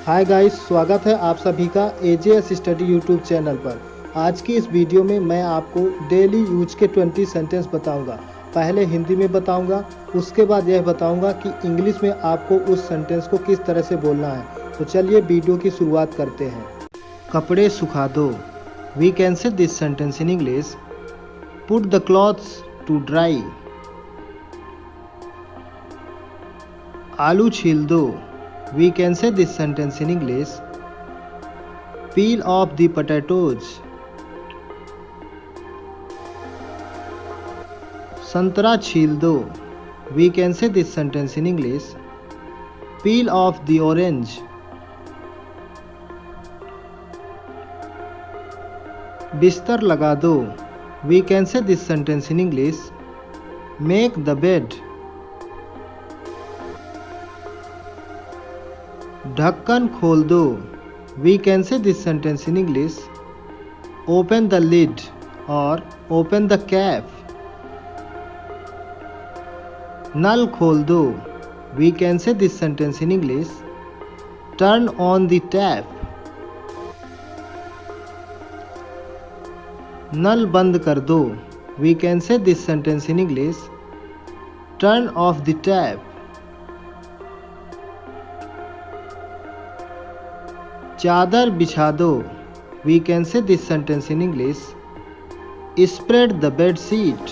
Hi guys, स्वागत है आप सभी का एजेएस स्टडी यूट्यूब चैनल पर। आज की इस वीडियो में मैं आपको डेली यूज के 20 सेंटेंस बताऊंगा। पहले हिंदी में बताऊंगा, उसके बाद यह बताऊंगा कि इंग्लिश में आपको उस सेंटेंस को किस तरह से बोलना है। तो चलिए वीडियो की शुरुआत करते हैं। कपड़े सुखा दो। We can say this sentence in English. Put the clothes to dry. आलू छील दो। We can say this sentence in English. Peel off the potatoes. संतरा छील दो. We can say this sentence in English. Peel off the orange. बिस्तर लगा दो. We can say this sentence in English. Make the bed. ढक्कन खोल दो. We can say this sentence in English. Open the lid और open the cap. नल खोल दो. We can say this sentence in English. Turn on the tap. नल बंद कर दो. We can say this sentence in English. Turn off the tap. चादर बिछा दो. We can say this sentence in English. Spread the bed sheet.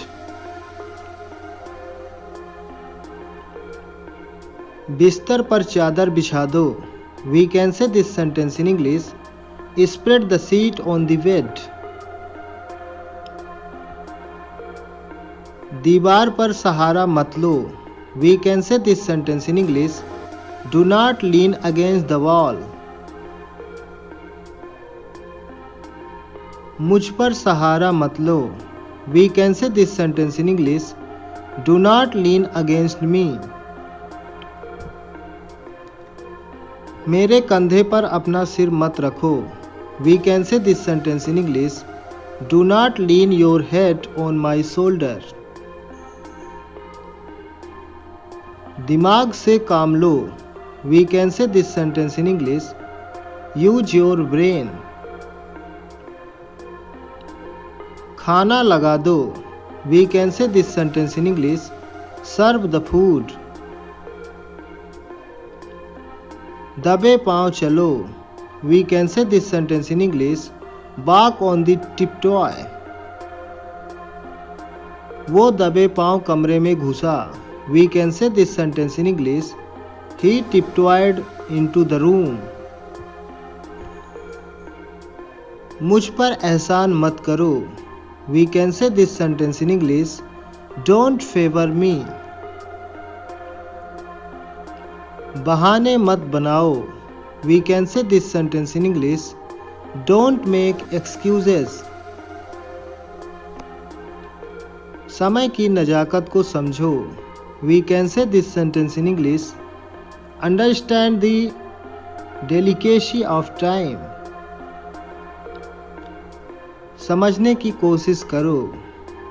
बिस्तर पर चादर बिछा दो. We can say this sentence in English. Spread the sheet on the bed. दीवार पर सहारा मत लो. We can say this sentence in English. Do not lean against the wall. मुझ पर सहारा मत लो. We can say this sentence in English. Do not lean against me. मेरे कंधे पर अपना सिर मत रखो. We can say this sentence in English. Do not lean your head on my shoulder. दिमाग से काम लो. We can say this sentence in English. Use your brain. खाना लगा दो. We can say this sentence in English. Serve the food. दबे पांव चलो. We can say this sentence in English. Walk on the tiptoe. वो दबे पांव कमरे में घुसा. We can say this sentence in English. He tiptoed into the room. मुझ पर एहसान मत करो. We can say this sentence in English. Don't favor me. बहाने मत बनाओ. We can say this sentence in English. Don't make excuses. समय की नजाकत को समझो. We can say this sentence in English. Understand the delicacy of time. समझने की कोशिश करो.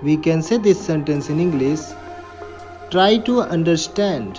We can say this sentence in English. Try to understand.